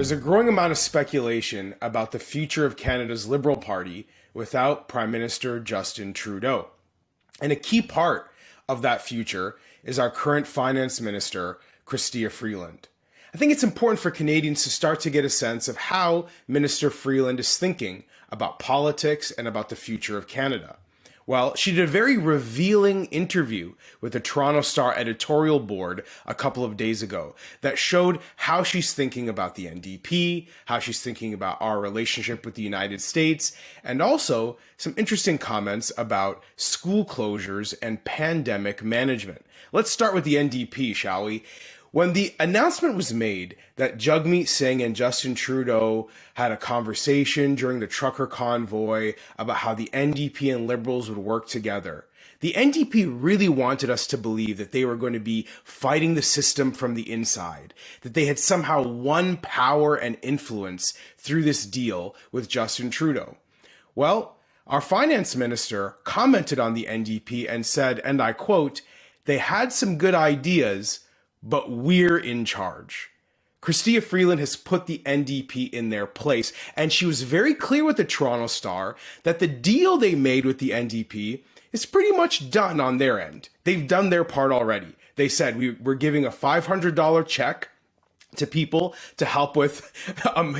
There's a growing amount of speculation about the future of Canada's Liberal Party without Prime Minister Justin Trudeau. And a key part of that future is our current Finance Minister, Chrystia Freeland. I think it's important for Canadians to start to get a sense of how Minister Freeland is thinking about politics and about the future of Canada. Well, she did a very revealing interview with the Toronto Star editorial board a couple of days ago that showed how she's thinking about the NDP, how she's thinking about our relationship with the United States, and also some interesting comments about school closures and pandemic management. Let's start with the NDP, shall we? When the announcement was made that Jagmeet Singh and Justin Trudeau had a conversation during the trucker convoy about how the NDP and Liberals would work together, the NDP really wanted us to believe that they were going to be fighting the system from the inside, that they had somehow won power and influence through this deal with Justin Trudeau. Well, our finance minister commented on the NDP and said, and I quote, "They had some good ideas, but we're in charge." Chrystia Freeland has put the NDP in their place, and she was very clear with the Toronto Star that the deal they made with the NDP is pretty much done on their end. They've done their part already. They said we're giving a $500 check to people to help with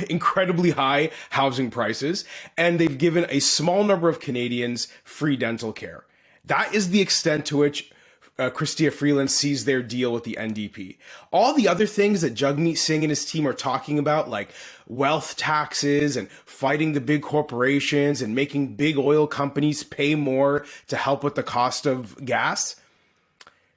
incredibly high housing prices, and they've given a small number of Canadians free dental care. That is the extent to which Chrystia Freeland sees their deal with the NDP. All the other things that Jagmeet Singh and his team are talking about, like wealth taxes and fighting the big corporations and making big oil companies pay more to help with the cost of gas,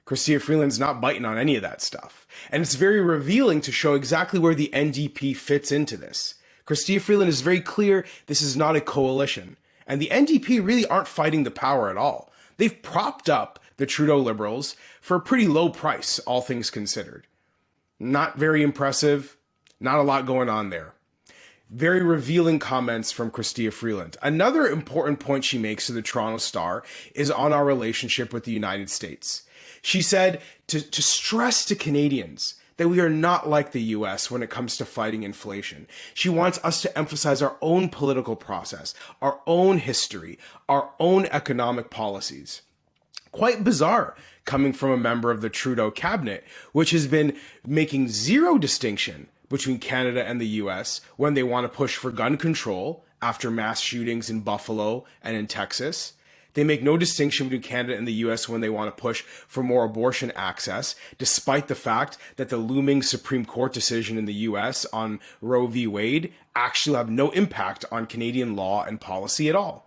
Chrystia Freeland's not biting on any of that stuff. And it's very revealing to show exactly where the NDP fits into this. Chrystia Freeland is very clear this is not a coalition. And the NDP really aren't fighting the power at all. They've propped up the Trudeau Liberals for a pretty low price, all things considered. Not very impressive, not a lot going on there. Very revealing comments from Chrystia Freeland. Another important point she makes to the Toronto Star is on our relationship with the United States. She said to stress to Canadians that we are not like the US when it comes to fighting inflation. She wants us to emphasize our own political process, our own history, our own economic policies. Quite bizarre coming from a member of the Trudeau cabinet, which has been making zero distinction between Canada and the US when they want to push for gun control after mass shootings in Buffalo and in Texas. They make no distinction between Canada and the US when they want to push for more abortion access, despite the fact that the looming Supreme Court decision in the US on Roe v. Wade actually have no impact on Canadian law and policy at all.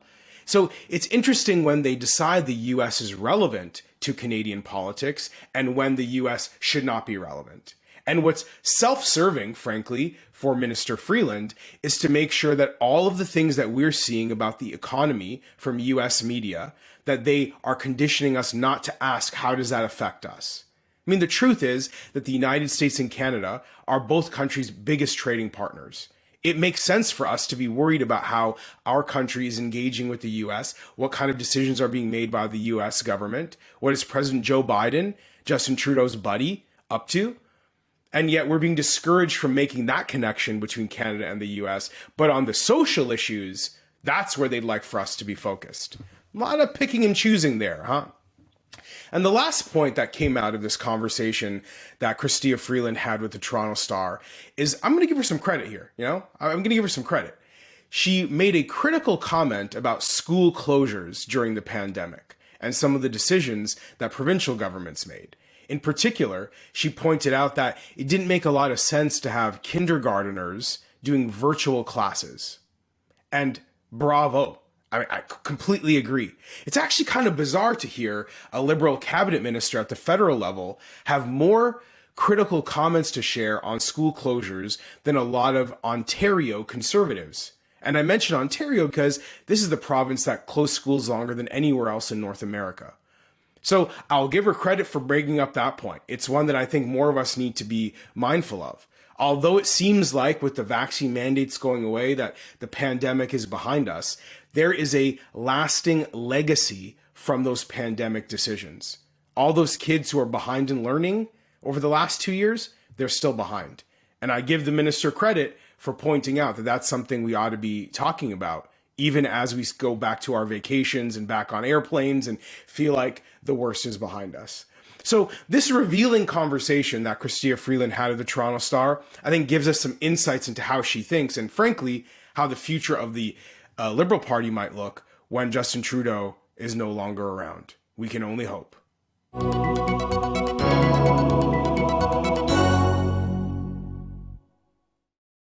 So it's interesting when they decide the US is relevant to Canadian politics and when the US should not be relevant. And what's self-serving, frankly, for Minister Freeland is to make sure that all of the things that we're seeing about the economy from US media, that they are conditioning us not to ask, how does that affect us? I mean, the truth is that the United States and Canada are both countries' biggest trading partners. It makes sense for us to be worried about how our country is engaging with the US, what kind of decisions are being made by the US government, what is President Joe Biden, Justin Trudeau's buddy, up to? And yet we're being discouraged from making that connection between Canada and the US. But on the social issues, that's where they'd like for us to be focused. A lot of picking and choosing there, huh? And the last point that came out of this conversation that Chrystia Freeland had with the Toronto Star is, I'm going to give her some credit here, I'm going to give her some credit. She made a critical comment about school closures during the pandemic and some of the decisions that provincial governments made. In particular, she pointed out that it didn't make a lot of sense to have kindergarteners doing virtual classes. And bravo. I completely agree. It's actually kind of bizarre to hear a Liberal cabinet minister at the federal level have more critical comments to share on school closures than a lot of Ontario Conservatives. And I mention Ontario because this is the province that closed schools longer than anywhere else in North America. So I'll give her credit for bringing up that point. It's one that I think more of us need to be mindful of. Although it seems like with the vaccine mandates going away that the pandemic is behind us, there is a lasting legacy from those pandemic decisions. All those kids who are behind in learning over the last 2 years, they're still behind. And I give the minister credit for pointing out that that's something we ought to be talking about, even as we go back to our vacations and back on airplanes and feel like the worst is behind us. So this revealing conversation that Chrystia Freeland had at the Toronto Star, I think gives us some insights into how she thinks and, frankly, how the future of the Liberal Party might look when Justin Trudeau is no longer around. We can only hope.